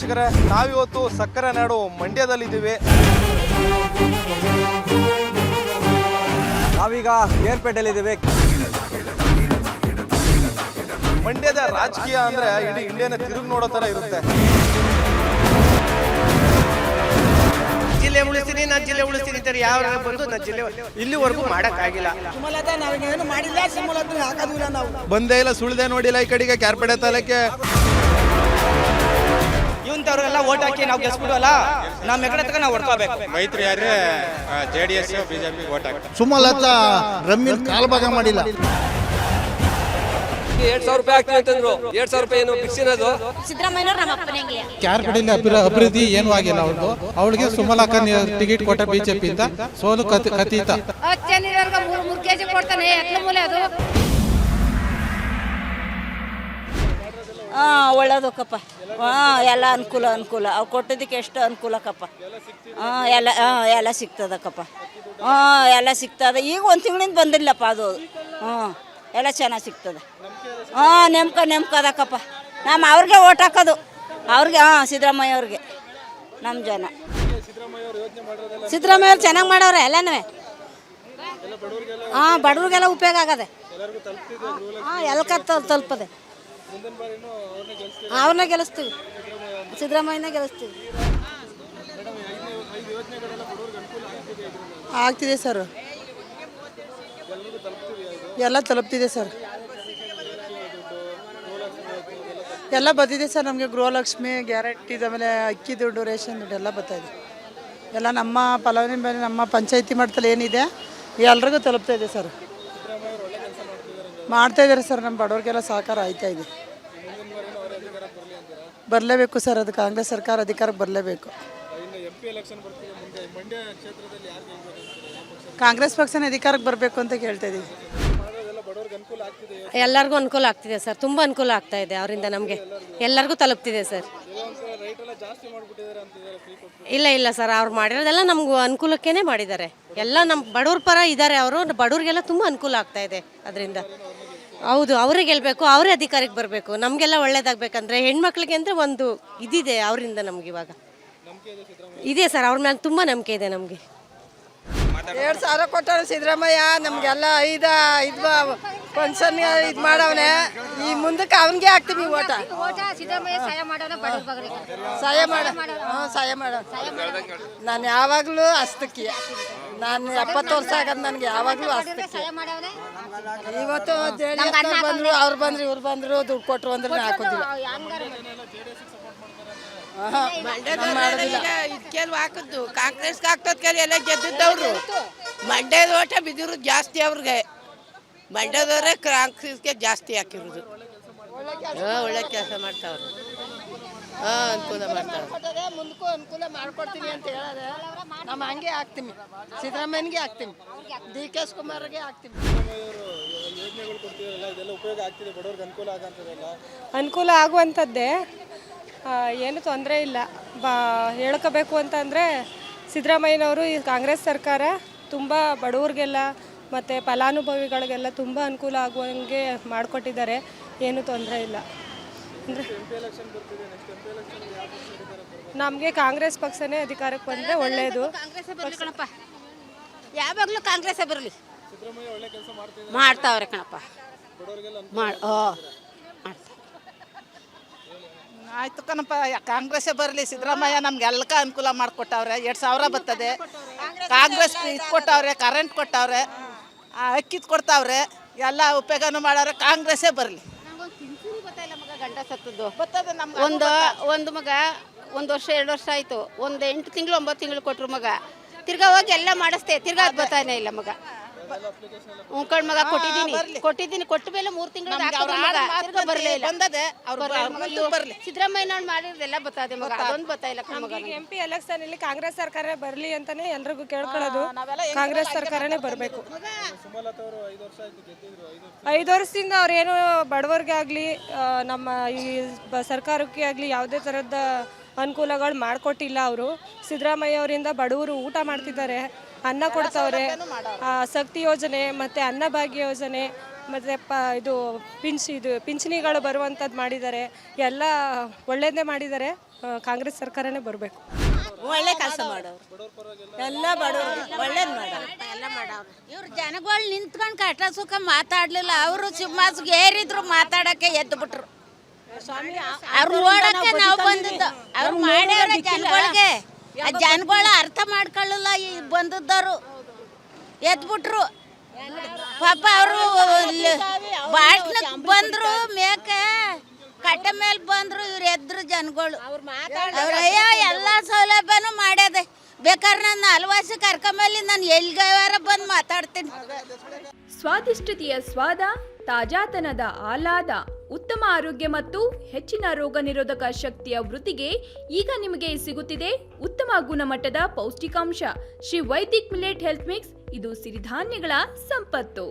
ವೀಕ್ಷಕರೇ, ನಾವಿವತ್ತು ಸಕ್ಕರೆ ನಾಡು ಮಂಡ್ಯದಲ್ಲಿದ್ದೀವಿ. ನಾವೀಗ ಏರ್ಪೇಟೆಯಲ್ಲಿದ್ದೀವಿ. ಮಂಡ್ಯದ ರಾಜಕೀಯ ಅಂದ್ರೆ ಇಡೀ ಇಂಡಿಯಾನ ತಿರುಗಿ ನೋಡೋ ತರ ಇರುತ್ತೆ. ಜಿಲ್ಲೆ ಉಳಿಸ್ತೀನಿ, ನಾನು ಜಿಲ್ಲೆ ಉಳಿಸ್ತೀನಿ ಅಂತಾರೆ. ಯಾವ ಬಂದು ನಾನು ಜಿಲ್ಲೆ ಇಲ್ಲಿವರೆಗೂ ಮಾಡೋಕ್ಕಾಗಿಲ್ಲ. ಸುಮಲತಾ ನಾವೇನು ಮಾಡಿಲ್ಲ, ಸುಮಲತಾ ಹಾಕೋದಿಲ್ಲ. ನಾವು ಬಂದೇ ಇಲ್ಲ, ಸುಳ್ದೆ ನೋಡಿಲ್ಲ ಈ ಕಡೆಗೆ ಕ್ಯಾರ್ಪೇಟೆ ತಾಲೂಕೆ. ಇವಂತವ್ರಿಗೆಲ್ಲ ಓಟ್ ಹಾಕಿ ನಾವು ಗೆಲ್ಸ್ಬಿಡೋಲ್ಲ, ನಮ್ಮ ಎಕಡೆ ತಗ ನಾವು ಹೊಡ್ಕೋಬೇಕು. ಮೈತ್ರಿ ಆದ್ರೆ JDS ಬಿಜೆಪಿ ಓಟ್ ಹಾಕ್ತಾರೆ. ಸುಮಲತಾ ರಮ್ಮಿಲ್ ಕಾಲ್ಭಾಗ ಮಾಡಿಲ್ಲ. 2,000 ರೂಪಾಯಿ ಆಗ್ತೀವಿ ಅಂತಂದ್ರು. 2,000 ರೂಪಾಯಿ ಏನು ಫಿಕ್ಸ್ ಇರೋದು? ಸಿದ್ದರಾಮಯ್ಯನವ್ರು ನಮ್ಮ ಅಪ್ಪನಿಗೆ ಕ್ಯಾರ್ಪೇಟೆಯಲ್ಲಿ ಅಭಿವೃದ್ಧಿ ಏನೂ ಆಗಿಲ್ಲ. ಅವ್ರದ್ದು ಅವಳಿಗೆ ಸುಮಲತಾ ಟಿಕೆಟ್ ಕೊಟ್ಟ ಬಿಜೆಪಿ ಇಂದ ಸೋಲು ಕತೀತ. 3 ಕೆಜಿ ಕೊಡ್ತಾನೆ, ಎಟ್ಲ ಮೂಲೆ ಅದು. ಒಳ್ಳೇದಕ್ಕಪ್ಪ. ಎಲ್ಲ ಅನುಕೂಲ ಅವ್ರು ಕೊಟ್ಟಿದ್ದಕ್ಕೆ ಎಷ್ಟು ಅನುಕೂಲಕ್ಕಪ್ಪ. ಎಲ್ಲ ಸಿಗ್ತದಕ್ಕಪ್ಪ. ಎಲ್ಲ ಸಿಗ್ತದೆ. ಈಗ ಒಂದು ತಿಂಗಳಿಂದ ಬಂದಿಲ್ಲಪ್ಪ ಅದು. ಎಲ್ಲ ಚೆನ್ನಾಗಿ ಸಿಗ್ತದೆ. ನೆಮ್ಕದಕ್ಕಪ್ಪ. ನಮ್ಮ ಅವ್ರಿಗೆ ಓಟ್ ಹಾಕೋದು, ಅವ್ರಿಗೆ. ಸಿದ್ದರಾಮಯ್ಯ ಅವ್ರಿಗೆ ನಮ್ಮ ಜನ. ಸಿದ್ದರಾಮಯ್ಯ ಅವ್ರು ಚೆನ್ನಾಗಿ ಮಾಡವ್ರೆ ಎಲ್ಲನೂ. ಬಡವ್ರಿಗೆಲ್ಲ ಉಪಯೋಗ ಆಗದೆ. ಎಲ್ಲ ತಲುಪದೆ. ಅವ್ರನ್ನ ಗೆಲ್ಲಿಸ್ತೀವಿ, ಸಿದ್ದರಾಮಯ್ಯನ ಗೆಲ್ಲಿಸ್ತೀವಿ. ಆಗ್ತಿದೆ ಸರ್, ಎಲ್ಲ ತಲುಪ್ತಿದೆ ಸರ್. ಎಲ್ಲ ಬಂದಿದೆ ಸರ್ ನಮಗೆ. ಗೃಹಲಕ್ಷ್ಮಿ ಗ್ಯಾರಂಟಿ, ಆಮೇಲೆ ಅಕ್ಕಿ ದುಡ್ಡು, ರೇಷನ್ ದುಡ್ಡು ಎಲ್ಲ ಬರ್ತಾಯಿದೆ. ಎಲ್ಲ ನಮ್ಮ ಫಲಾನುಭವಿ ನಮ್ಮ ಪಂಚಾಯತಿ ಮಟ್ಟದಲ್ಲಿ ಏನಿದೆ ಎಲ್ರಿಗೂ ತಲುಪ್ತಾ ಇದೆ ಸರ್. ಮಾಡ್ತಾಯಿದ್ದಾರೆ ಸರ್. ನಮ್ಮ ಬಡವ್ರಿಗೆಲ್ಲ ಸಹಕಾರ ಆಯ್ತಾ ಇದೆ. ಬರಲೇಬೇಕು ಸರ್, ಅದು ಕಾಂಗ್ರೆಸ್ ಸರ್ಕಾರ ಅಧಿಕಾರಕ್ಕೆ ಬರಲೇಬೇಕು. ಕಾಂಗ್ರೆಸ್ ಪಕ್ಷನ ಅಧಿಕಾರಕ್ಕೆ ಬರಬೇಕು ಅಂತ ಕೇಳ್ತಾ ಇದ್ದೀವಿ. ಎಲ್ಲರಿಗೂ ಅನುಕೂಲ ಆಗ್ತಿದೆ ಸರ್, ತುಂಬ ಅನುಕೂಲ ಆಗ್ತಾ ಇದೆ ಅವರಿಂದ. ನಮಗೆ ಎಲ್ಲರಿಗೂ ತಲುಪ್ತಿದೆ ಸರ್. ಇಲ್ಲ ಸರ್, ಅವ್ರು ಮಾಡಿರೋದೆಲ್ಲ ನಮ್ಗೆ ಅನುಕೂಲಕ್ಕೇ ಮಾಡಿದ್ದಾರೆ. ಎಲ್ಲ ನಮ್ಮ ಬಡವ್ರ ಪರ ಇದ್ದಾರೆ ಅವರು. ಬಡವ್ರಿಗೆಲ್ಲ ತುಂಬ ಅನುಕೂಲ ಆಗ್ತಾ ಇದೆ ಅದರಿಂದ. ಹೌದು, ಅವರೇ ಗೆಲ್ಲಬೇಕು, ಅವರೇ ಅಧಿಕಾರಕ್ಕೆ ಬರಬೇಕು. ನಮಗೆಲ್ಲ ಒಳ್ಳೇದಾಗಬೇಕಂದ್ರೆ ಹೆಣ್ಮಕ್ಳಿಗೆ ಅಂದರೆ ಒಂದು ಇದಿದೆ ಅವರಿಂದ. ನಮ್ಗೆ ಇವಾಗ ಇದೆ ಸರ್, ಅವ್ರ ಮೇಲೆ ತುಂಬ ನಂಬಿಕೆ ಇದೆ ನಮಗೆ. 2,000 ಕೊಟ್ಟಾರ ಸಿದ್ದರಾಮಯ್ಯ ನಮಗೆಲ್ಲ. ಇದು ಪೆನ್ಷನ್ ಇದು ಮಾಡವನೆ. ಈ ಮುಂದಕ್ಕೆ ಅವನಿಗೆ ಹಾಕ್ತೀವಿ ಓಟ. ಸಹಾಯ ಮಾಡ. ನಾನು ಯಾವಾಗಲೂ ಹಸ್ತಕ್ಕಿ. ನಾನು 70 ವರ್ಷ ಆಗದು ನನಗೆ. ಯಾವಾಗಲೂ ಹಸ್ತಕ್ಕಿ. ಇವತ್ತು ಬಂದರು, ಅವ್ರು ಬಂದ್ರು, ಇವ್ರು ಬಂದರು, ದುಡ್ಡು ಕೊಟ್ಟರು ಅಂದ್ರೆ ಹಾಕೋದಿಲ್ಲ. ಕೆಲವು ಹಾಕಿದ್ದು ಕಾಂಗ್ರೆಸ್ಗೆ ಹಾಕೋದ್ ಕೆಲ ಎಲ್ಲ ಗೆದ್ದಿದ್ದವ್ರು. ಮಂಡ್ಯದ ಓಟ ಬಿದ್ದಿರೋದು ಜಾಸ್ತಿ ಅವ್ರಿಗೆ. ಮಂಡ್ಯದವರೇ ಕಾಂಗ್ರೆಸ್ಗೆ ಜಾಸ್ತಿ ಹಾಕಿರೋದು. ಒಳ್ಳೆ ಕೆಲಸ ಮಾಡ್ತಾವ್ರು. ಅನುಕೂಲ ಮಾಡ್ತಾವ್ರೆ. ಮುಂದಕ್ಕೂ ಅನುಕೂಲ ಮಾಡ್ಕೊಡ್ತೀನಿ ಅಂತ ಹೇಳಿದ್ರೆ ನಮ್ಮ ಹಂಗೆ ಹಾಕ್ತೀವಿ. ಸಿದ್ದರಾಮಯ್ಯನಿಗೆ ಹಾಕ್ತೀವಿ, DK ಶಿವಕುಮಾರ್ಗೆ ಹಾಕ್ತೀವಿ. ಅನುಕೂಲ ಆಗುವಂಥದ್ದೇ, ಏನು ತೊಂದರೆ ಇಲ್ಲ. ಹೇಳ್ಕೋಬೇಕು ಅಂತಂದರೆ ಸಿದ್ದರಾಮಯ್ಯನವರು ಈ ಕಾಂಗ್ರೆಸ್ ಸರ್ಕಾರ ತುಂಬ ಬಡವ್ರಿಗೆಲ್ಲ ಮತ್ತು ಫಲಾನುಭವಿಗಳಿಗೆಲ್ಲ ತುಂಬ ಅನುಕೂಲ ಆಗುವಂಗೆ ಮಾಡಿಕೊಟ್ಟಿದ್ದಾರೆ. ಏನೂ ತೊಂದರೆ ಇಲ್ಲ. ಅಂದರೆ ನಮಗೆ ಕಾಂಗ್ರೆಸ್ ಪಕ್ಷನೇ ಅಧಿಕಾರಕ್ಕೆ ಬಂದರೆ ಒಳ್ಳೆಯದು. ಯಾವಾಗಲೂ ಕಾಂಗ್ರೆಸ್ಸೇ ಬರಲಿ. ಮಾಡ್ತಾವ್ರೆ ಕಣಪ್ಪ. ಆಯ್ತು ಕಣಪ್ಪ, ಕಾಂಗ್ರೆಸ್ಸೇ ಬರಲಿ. ಸಿದ್ದರಾಮಯ್ಯ ನಮ್ಗೆ ಎಲ್ಲಕ್ಕ ಅನುಕೂಲ ಮಾಡಿಕೊಟ್ಟವ್ರೆ. 2,000 ಬರ್ತದೆ. ಕಾಂಗ್ರೆಸ್ ಇದು ಕೊಟ್ಟವ್ರೆ, ಕರೆಂಟ್ ಕೊಟ್ಟವ್ರೆ, ಅಕ್ಕಿ ಕೊಡ್ತಾವ್ರೆ, ಎಲ್ಲ ಉಪಯೋಗನೂ ಮಾಡವ್ರೆ. ಕಾಂಗ್ರೆಸ್ಸೇ ಬರಲಿ. ಗಂಡ ಸತ್ತದ್ದು ಬರ್ತದೆ ನಮ್ಗೆ. ಒಂದು ಮಗ 1 ವರ್ಷ 2 ವರ್ಷ ಆಯಿತು. ಒಂದು 8 ತಿಂಗಳು 9 ತಿಂಗಳು ಕೊಟ್ಟರು ಮಗ. ತಿರ್ಗಾ ಹೋಗಿ ಎಲ್ಲ ಮಾಡಿಸ್ತೆ. ತಿರ್ಗಾ ಅದು ಬರ್ತಾನೆ ಇಲ್ಲ ಮಗ. ಉಂಕಳ್ ಮಗ ಕೊಟ್ಟಿದ್ದೀನಿ ಕೊಟ್ಟ ಮೇಲೆ 3 ತಿಂಗಳು ಬರಲೇ ಇಲ್ಲ. ಸಿದ್ದರಾಮಯ್ಯ ಮಾಡಿರೋದೆಲ್ಲ ಬರ್ತದೆ ಮಗ. ಅದೊಂದು ಬರ್ತಾ ಇಲ್ಲ. MP ಎಲೆಕ್ಷನ್ ಇಲ್ಲಿ ಕಾಂಗ್ರೆಸ್ ಸರ್ಕಾರ ಬರಲಿ ಅಂತಾನೆ ಎಲ್ರಿಗೂ ಕೇಳ್ಕೊಳ್ಳೋದು. ಕಾಂಗ್ರೆಸ್ ಸರ್ಕಾರನೇ ಬರಬೇಕು. 5 ವರ್ಷದಿಂದ ಅವ್ರೇನು ಬಡವರಿಗೆ ಆಗಲಿ ನಮ್ಮ ಈ ಸರ್ಕಾರಕ್ಕೆ ಆಗಲಿ ಯಾವುದೇ ಥರದ ಅನುಕೂಲಗಳು ಮಾಡಿಕೊಟ್ಟಿಲ್ಲ ಅವರು. ಸಿದ್ದರಾಮಯ್ಯ ಅವರಿಂದ ಬಡವರು ಊಟ ಮಾಡ್ತಿದ್ದಾರೆ, ಅನ್ನ ಕೊಡ್ತಾವ್ರೆ. ಶಕ್ತಿ ಯೋಜನೆ ಮತ್ತು ಅನ್ನಭಾಗ್ಯ ಯೋಜನೆ ಮತ್ತು ಇದು ಪಿಂಚಣಿಗಳು ಬರುವಂಥದ್ದು ಮಾಡಿದ್ದಾರೆ. ಎಲ್ಲ ಒಳ್ಳೇದೇ ಮಾಡಿದ್ದಾರೆ. ಕಾಂಗ್ರೆಸ್ ಸರ್ಕಾರನೇ ಬರಬೇಕು. ಒಳ್ಳೆ ಕೆಲಸ ಮಾಡೋರು, ಎಲ್ಲ ಬಡವರು ಒಳ್ಳೇದು ಮಾಡೋರು. ಇವ್ರು ಜನಗಳು ನಿಂತ್ಕೊಂಡು ಕಷ್ಟ ಸುಖ ಮಾತಾಡ್ಲಿಲ್ಲ. ಅವರು ಸಿಂಹಾಸಿಗೆ ಏರಿದ್ರು, ಮಾತಾಡಕ್ಕೆ ಎದ್ದು ಬಿಟ್ರು. ಅವ್ರು ನೋಡಕ್ಕೆ ನಾವು ಬಂದಿದ್ದು, ಅವ್ರು ಮಾಡ್ಯಾರ ಜನಗಳಿಗೆ. ಆ ಜನಗಳು ಅರ್ಥ ಮಾಡ್ಕೊಳ್ಳಲ್ಲ. ಈ ಬಂದದ್ದವರು ಎದ್ಬಿಟ್ರು ಪಾಪ. ಅವರು ಭಾಷಣಕ್ಕೆ ಬಂದ್ರು, ಮೇಕೆ ಕಟ್ಟೆ ಮೇಲೆ ಬಂದ್ರು, ಇವ್ರು ಎದ್ರು ಜನಗಳು. ಅವ್ರಯ್ಯ ಎಲ್ಲ ಸೌಲಭ್ಯನೂ ಮಾಡ್ಯದೆ. ಬೇಕಾದ್ರೆ ನನ್ನ ಹಲವಾಸಿ ಕರ್ಕೊಂಬಲ್ಲಿ ನಾನು ಎಲ್ಲಿಗಾರ ಬಂದು ಮಾತಾಡ್ತೀನಿ. ಸ್ವಾದಿಷ್ಟತೆಯ ಸ್ವಾದ, ತಾಜಾತನದ ಆಹ್ಲಾದ, ಉತ್ತಮ ಆರೋಗ್ಯ ಮತ್ತು ಹೆಚ್ಚಿನ ರೋಗ ನಿರೋಧಕ ಶಕ್ತಿಯ ವೃದ್ಧಿಗೆ ಈಗ ನಿಮಗೆ ಸಿಗುತ್ತಿದೆ ಉತ್ತಮ ಗುಣಮಟ್ಟದ ಪೌಷ್ಟಿಕಾಂಶ. Shri Vaidik millet health mix. ಇದು ಸಿರಿಧಾನ್ಯಗಳ ಸಂಪತ್ತು.